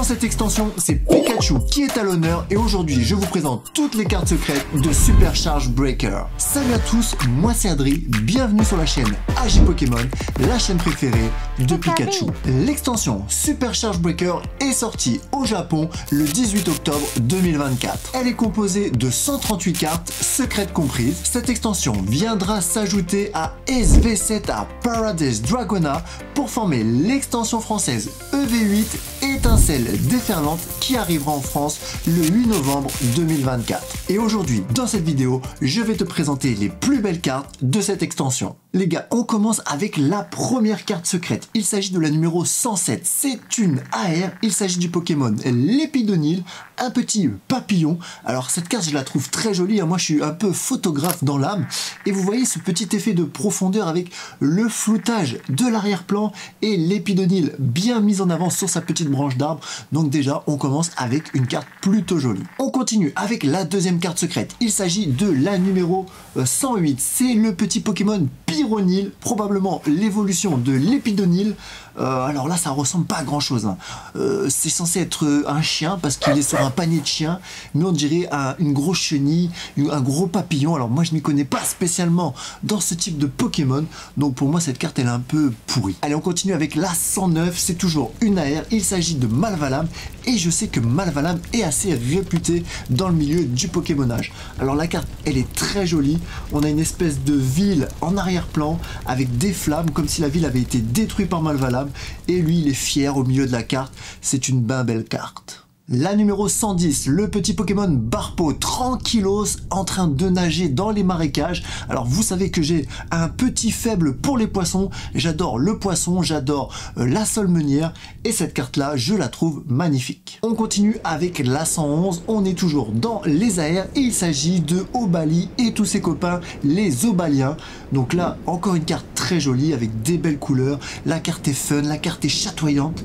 Dans cette extension, c'est Pikachu qui est à l'honneur et aujourd'hui, je vous présente toutes les cartes secrètes de Supercharge Breaker. Salut à tous, moi c'est Adri, bienvenue sur la chaîne AJ Pokémon, la chaîne préférée de Pikachu. L'extension Supercharge Breaker est sortie au Japon le 18 octobre 2024. Elle est composée de 138 cartes, secrètes comprises. Cette extension viendra s'ajouter à SV7 à Paradise Dragona pour former l'extension française EV8 Étincelle déferlante qui arrivera en France le 8 novembre 2024. Et aujourd'hui, dans cette vidéo, je vais te présenter les plus belles cartes de cette extension. Les gars, on commence avec la première carte secrète. Il s'agit de la numéro 107. C'est une AR. Il s'agit du Pokémon Lépidonil, un petit papillon. Alors cette carte, je la trouve très jolie. Moi, je suis un peu photographe dans l'âme. Et vous voyez ce petit effet de profondeur avec le floutage de l'arrière-plan et l'Épidonil bien mis en avant sur sa petite branche d'arbre. Donc déjà, on commence avec une carte plutôt jolie. On continue avec la deuxième carte secrète. Il s'agit de la numéro 108. C'est le petit Pokémon Pyronil, probablement l'évolution de l'Épidonil. Alors là, ça ressemble pas à grand chose. C'est censé être un chien parce qu'il est sur un panier de chiens, mais on dirait une grosse chenille, un gros papillon. Alors moi, je m'y connais pas spécialement dans ce type de Pokémon, donc pour moi, cette carte elle est un peu pourrie. Allez, on continue avec la 109. C'est toujours une AR. Il s'agit de Malvalam et je sais que Malvalam est assez réputé dans le milieu du Pokémonage. Alors la carte, elle est très jolie. On a une espèce de ville en arrière-plan avec des flammes comme si la ville avait été détruite par Malvalam. Et lui, il est fier au milieu de la carte. C'est une bien belle carte. La numéro 110, le petit Pokémon Barpo, tranquillos, en train de nager dans les marécages. Alors vous savez que j'ai un petit faible pour les poissons. J'adore le poisson, j'adore la solmenière. Et cette carte-là, je la trouve magnifique. On continue avec la 111. On est toujours dans les AR et il s'agit de Obali et tous ses copains, les Obaliens. Donc là, encore une carte très jolie avec des belles couleurs. La carte est fun, la carte est chatoyante.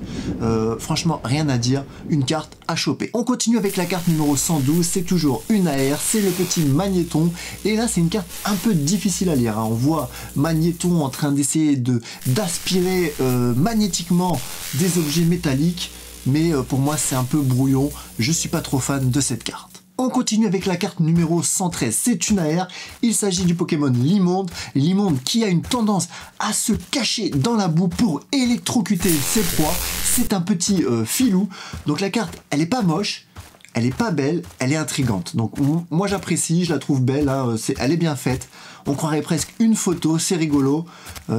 Franchement, rien à dire. Une carte à choper. On continue avec la carte numéro 112, c'est toujours une AR, c'est le petit Magnéton, et là c'est une carte un peu difficile à lire, On voit Magnéton en train d'essayer d'aspirer magnétiquement des objets métalliques, mais pour moi c'est un peu brouillon, je suis pas trop fan de cette carte. On continue avec la carte numéro 113, c'est une AR, il s'agit du Pokémon Limonde, Limonde qui a une tendance à se cacher dans la boue pour électrocuter ses proies, c'est un petit filou, donc la carte elle est pas moche, elle est pas belle, elle est intrigante, donc moi j'apprécie, je la trouve belle, elle est bien faite, on croirait presque une photo, c'est rigolo,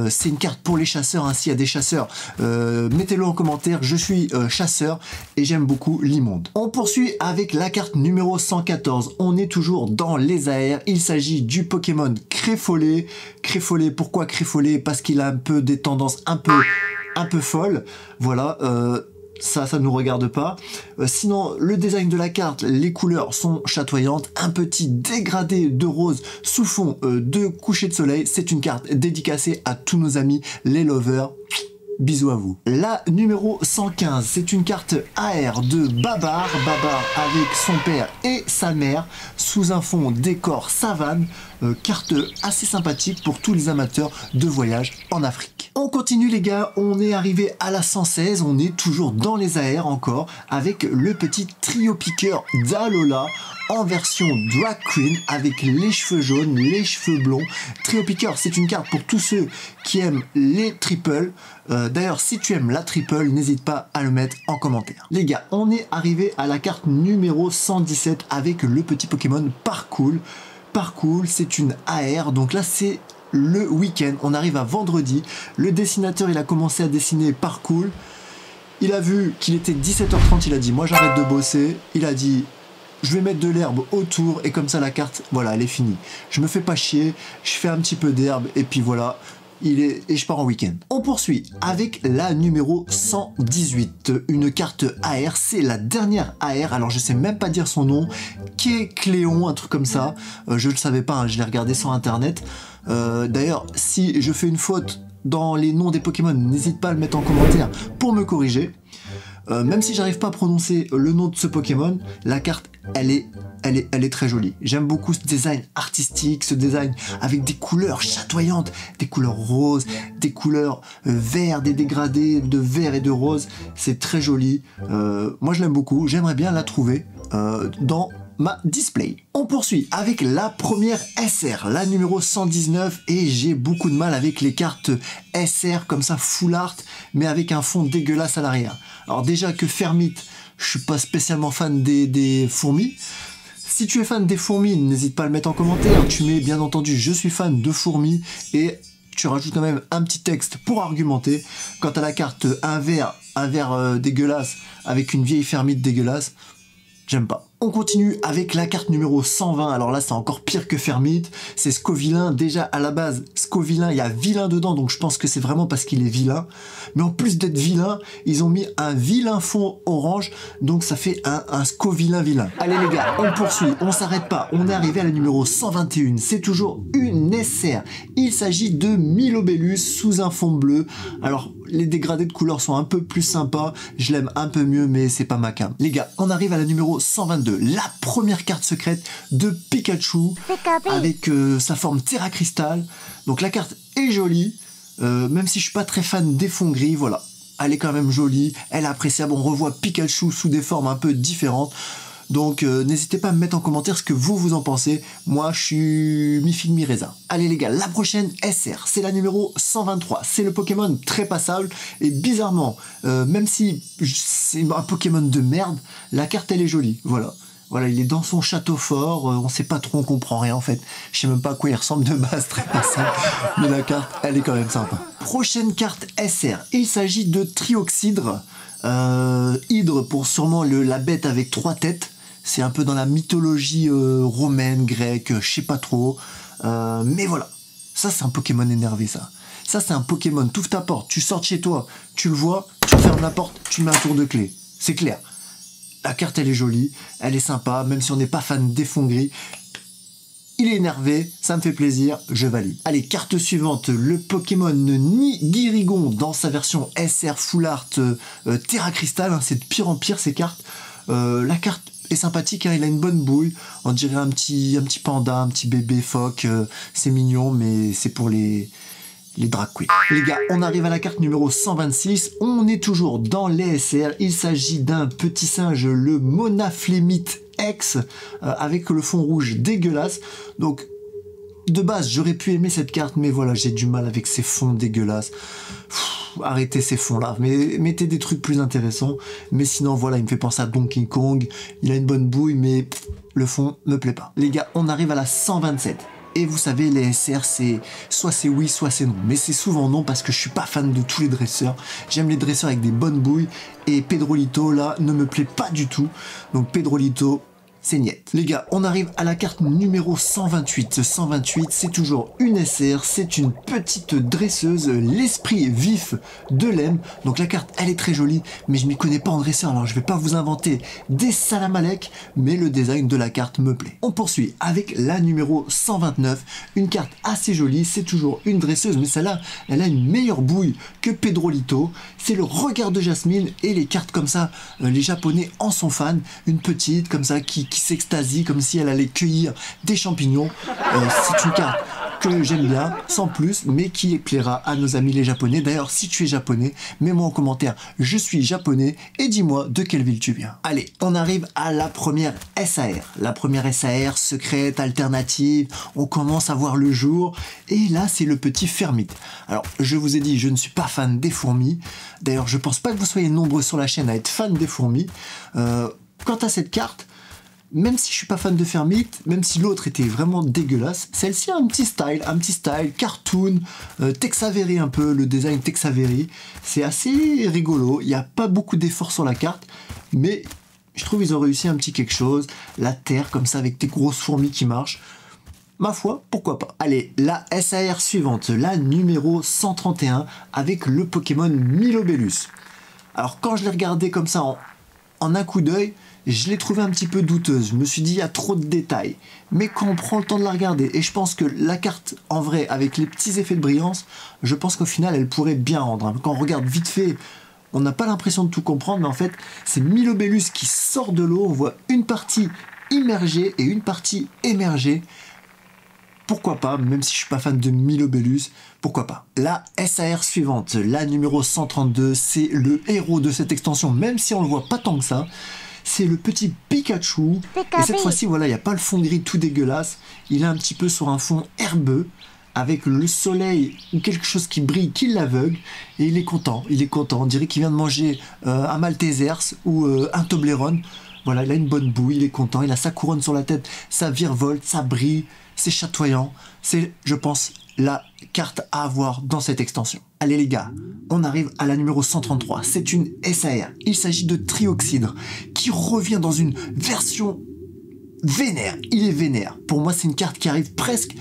c'est une carte pour les chasseurs, s'il y a des chasseurs, mettez-le en commentaire, je suis chasseur et j'aime beaucoup Limonde. On poursuit avec la carte numéro 114, on est toujours dans les AR, il s'agit du Pokémon Créfollet. Créfollet, pourquoi Créfollet? Parce qu'il a un peu des tendances un peu folles, voilà, ça ne nous regarde pas. Sinon, le design de la carte, les couleurs sont chatoyantes. Un petit dégradé de rose sous fond de coucher de soleil. C'est une carte dédicacée à tous nos amis, les lovers. Bisous à vous. La numéro 115, c'est une carte AR de Babar. Babar avec son père et sa mère sous un fond décor savane. Carte assez sympathique pour tous les amateurs de voyage en Afrique. On continue les gars, on est arrivé à la 116, on est toujours dans les AR encore avec le petit trio piqueur d'Alola en version drag queen avec les cheveux jaunes, les cheveux blonds. Trio piqueur, c'est une carte pour tous ceux qui aiment les triples. D'ailleurs, si tu aimes la triple, n'hésite pas à le mettre en commentaire. Les gars, on est arrivé à la carte numéro 117 avec le petit Pokémon Parcool. Parcool, c'est une AR, donc là c'est le week-end, on arrive à vendredi. Le dessinateur, il a commencé à dessiner Parcool. Il a vu qu'il était 17h30, il a dit moi j'arrête de bosser. Il a dit je vais mettre de l'herbe autour et comme ça la carte, voilà, elle est finie. Je me fais pas chier, je fais un petit peu d'herbe et puis voilà. Et je pars en week-end. On poursuit avec la numéro 118, une carte AR, c'est la dernière AR, alors je sais même pas dire son nom, Kecléon, un truc comme ça, je le savais pas, je l'ai regardé sur internet. D'ailleurs, si je fais une faute dans les noms des Pokémon, n'hésite pas à le mettre en commentaire pour me corriger. Même si j'arrive pas à prononcer le nom de ce Pokémon, la carte, elle est très jolie. J'aime beaucoup ce design artistique, ce design avec des couleurs chatoyantes, des couleurs roses, des couleurs verts, des dégradés de vert et de rose. C'est très joli. Moi, je l'aime beaucoup. J'aimerais bien la trouver dans ma display. On poursuit avec la première SR, la numéro 119, et j'ai beaucoup de mal avec les cartes SR comme ça full art, mais avec un fond dégueulasse à l'arrière. Alors déjà que Fermite, je suis pas spécialement fan des fourmis. Si tu es fan des fourmis, n'hésite pas à le mettre en commentaire. Tu mets bien entendu je suis fan de fourmis et tu rajoutes quand même un petit texte pour argumenter. Quant à la carte un vert dégueulasse avec une vieille Fermite dégueulasse, j'aime pas. On continue avec la carte numéro 120. Alors là, c'est encore pire que Fermite. C'est Scovillain. Déjà, à la base, Scovillain, il y a vilain dedans. Donc, je pense que c'est vraiment parce qu'il est vilain. Mais en plus d'être vilain, ils ont mis un vilain fond orange. Donc, ça fait un Scovillain vilain. Allez, les gars, on poursuit. On s'arrête pas. On est arrivé à la numéro 121. C'est toujours une SR. Il s'agit de Milobellus sous un fond bleu. Alors, les dégradés de couleurs sont un peu plus sympas. Je l'aime un peu mieux, mais c'est pas ma cam. Les gars, on arrive à la numéro 122. La première carte secrète de Pikachu avec sa forme Terra Crystal. Donc la carte est jolie, même si je suis pas très fan des fonds gris, voilà. Elle est quand même jolie, elle est appréciable, on revoit Pikachu sous des formes un peu différentes. Donc n'hésitez pas à me mettre en commentaire ce que vous en pensez. Moi je suis mi-figue mi-raisin. Allez les gars, la prochaine SR, c'est la numéro 123. C'est le Pokémon très passable. Et bizarrement, même si c'est un Pokémon de merde, la carte elle est jolie. Voilà. Voilà, il est dans son château fort, on sait pas trop, on comprend rien en fait. Je sais même pas à quoi il ressemble de base, très passable. Mais la carte, elle est quand même sympa. Prochaine carte SR, il s'agit de Trioxydre. Hydre pour sûrement la bête avec 3 têtes. C'est un peu dans la mythologie romaine, grecque, je sais pas trop. Mais voilà, ça c'est un Pokémon énervé ça. Ça c'est un Pokémon, t'ouvres ta porte, tu sors de chez toi, tu le vois, tu fermes la porte, tu mets un tour de clé. C'est clair. La carte elle est jolie, elle est sympa, même si on n'est pas fan des fonds gris. Il est énervé, ça me fait plaisir, je valide. Allez, carte suivante, le Pokémon Nigirigon dans sa version SR Full Art Terra Crystal, hein, c'est de pire en pire ces cartes. La carte est sympathique, hein, il a une bonne bouille, on dirait un petit panda, un petit bébé phoque, c'est mignon, mais c'est pour les drag queens. Les gars, on arrive à la carte numéro 126, on est toujours dans les SR, il s'agit d'un petit singe, le Monaflémite X, avec le fond rouge dégueulasse. Donc, de base, j'aurais pu aimer cette carte, mais voilà, j'ai du mal avec ces fonds dégueulasses. Arrêtez ces fonds-là, mais mettez des trucs plus intéressants. Mais sinon, voilà, il me fait penser à Donkey Kong, il a une bonne bouille, mais le fond me plaît pas. Les gars, on arrive à la 127. Et vous savez, les SR, c'est soit c'est oui, soit c'est non. Mais c'est souvent non parce que je suis pas fan de tous les dresseurs. J'aime les dresseurs avec des bonnes bouilles. Et Pedrolito, là, ne me plaît pas du tout. Donc Pedrolito, c'est niet. Les gars, on arrive à la carte numéro 128. 128, c'est toujours une SR, c'est une petite dresseuse, l'esprit vif de Lem. Donc la carte, elle est très jolie, mais je m'y connais pas en dresseur, alors je vais pas vous inventer des salamalek, mais le design de la carte me plaît. On poursuit avec la numéro 129, une carte assez jolie, c'est toujours une dresseuse, mais celle-là, elle a une meilleure bouille que Pedrolito. C'est le regard de Jasmine, et les cartes comme ça, les Japonais en sont fans. Une petite comme ça qui s'extasie comme si elle allait cueillir des champignons. C'est une carte que j'aime bien, sans plus, mais qui plaira à nos amis les Japonais. D'ailleurs, si tu es japonais, mets-moi en commentaire « Je suis japonais » et dis-moi de quelle ville tu viens. Allez, on arrive à la première SAR. La première SAR, secrète, alternative, on commence à voir le jour. Et là, c'est le petit Fermite. Alors, je vous ai dit, je ne suis pas fan des fourmis. D'ailleurs, je pense pas que vous soyez nombreux sur la chaîne à être fan des fourmis. Quant à cette carte, même si je suis pas fan de Fermite, même si l'autre était vraiment dégueulasse, celle-ci a un petit style cartoon, Texavery un peu, le design Texavery, c'est assez rigolo, il n'y a pas beaucoup d'efforts sur la carte, mais je trouve qu'ils ont réussi un petit quelque chose, la terre comme ça avec des grosses fourmis qui marchent, ma foi, pourquoi pas. Allez, la SAR suivante, la numéro 131, avec le Pokémon Milobellus. Alors quand je l'ai regardé comme ça en un coup d'œil, je l'ai trouvée un petit peu douteuse. Je me suis dit, il y a trop de détails. Mais quand on prend le temps de la regarder, et je pense que la carte, en vrai, avec les petits effets de brillance, je pense qu'au final, elle pourrait bien rendre. Quand on regarde vite fait On n'a pas l'impression de tout comprendre, mais en fait, c'est Milobellus qui sort de l'eau. On voit une partie immergée et une partie émergée. Pourquoi pas, même si je suis pas fan de Milobellus, pourquoi pas. La SAR suivante, la numéro 132, c'est le héros de cette extension, même si on le voit pas tant que ça. C'est le petit Pikachu. Et cette fois-ci, voilà, il n'y a pas le fond gris tout dégueulasse. Il est un petit peu sur un fond herbeux, avec le soleil ou quelque chose qui brille, qui l'aveugle. Et il est content, On dirait qu'il vient de manger un Maltesers ou un Toblerone. Voilà, il a une bonne boue, il est content, il a sa couronne sur la tête, ça virevolte, ça brille, c'est chatoyant. C'est, je pense, la carte à avoir dans cette extension. Allez les gars, on arrive à la numéro 133. C'est une SAR. Il s'agit de Trioxydre qui revient dans une version vénère. Il est vénère. Pour moi, c'est une carte qui arrive presque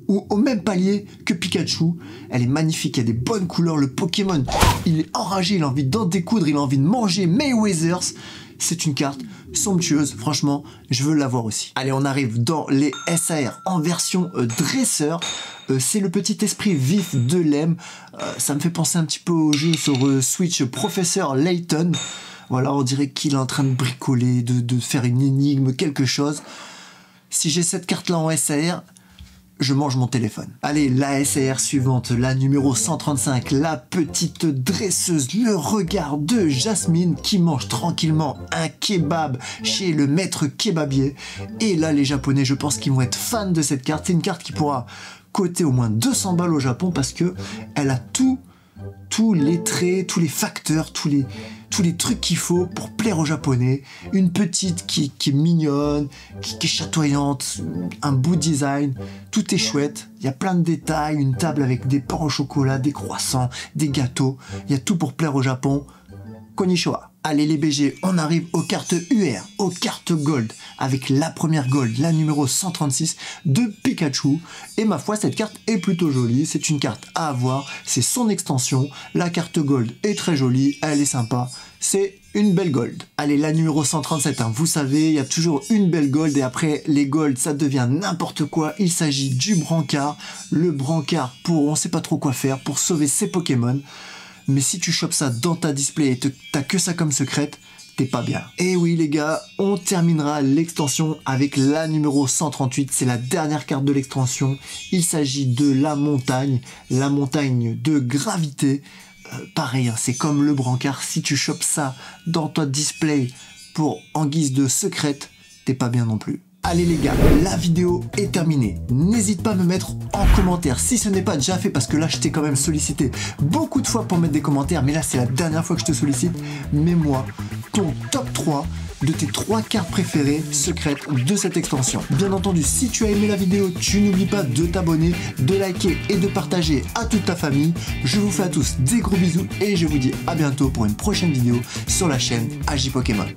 au même palier que Pikachu. Elle est magnifique, il y a des bonnes couleurs. Le Pokémon, il est enragé, il a envie d'en découdre, il a envie de manger Mayweathers. C'est une carte somptueuse, franchement, je veux l'avoir aussi. Allez, on arrive dans les SAR en version dresseur. C'est le petit esprit vif de Lem. Ça me fait penser un petit peu au jeu sur Switch Professeur Layton. Voilà, on dirait qu'il est en train de bricoler, de faire une énigme, quelque chose. Si j'ai cette carte-là en SAR, je mange mon téléphone. Allez, la SAR suivante, la numéro 135, la petite dresseuse, le regard de Jasmine qui mange tranquillement un kebab chez le maître kebabier. Et là, les Japonais, je pense qu'ils vont être fans de cette carte. C'est une carte qui pourra coûter au moins 200 balles au Japon parce que elle a tous les traits, tous les facteurs, tous les trucs qu'il faut pour plaire aux Japonais. Une petite qui est mignonne, qui est chatoyante, un beau design, tout est chouette. Il y a plein de détails, une table avec des pains au chocolat, des croissants, des gâteaux. Il y a tout pour plaire au Japon. Konnichiwa. Allez les BG, on arrive aux cartes UR, aux cartes Gold, avec la première Gold, la numéro 136 de Pikachu. Et ma foi, cette carte est plutôt jolie, c'est une carte à avoir, c'est son extension. La carte Gold est très jolie, elle est sympa, c'est une belle Gold. Allez, la numéro 137, hein, vous savez, il y a toujours une belle Gold et après les Gold, ça devient n'importe quoi. Il s'agit du brancard, le brancard pour on sait pas trop quoi faire, pour sauver ses Pokémon. Mais si tu chopes ça dans ta display et t'as que ça comme secrète, t'es pas bien. Et oui les gars, on terminera l'extension avec la numéro 138. C'est la dernière carte de l'extension. Il s'agit de la montagne de gravité. Pareil, hein, c'est comme le brancard. Si tu chopes ça dans ta display en guise de secrète, t'es pas bien non plus. Allez les gars, la vidéo est terminée. N'hésite pas à me mettre en commentaire si ce n'est pas déjà fait parce que là je t'ai quand même sollicité beaucoup de fois pour mettre des commentaires, mais là c'est la dernière fois que je te sollicite. Mets-moi ton top 3 de tes 3 cartes préférées secrètes de cette extension. Bien entendu, si tu as aimé la vidéo, tu n'oublies pas de t'abonner, de liker et de partager à toute ta famille. Je vous fais à tous des gros bisous et je vous dis à bientôt pour une prochaine vidéo sur la chaîne AJ Pokémon.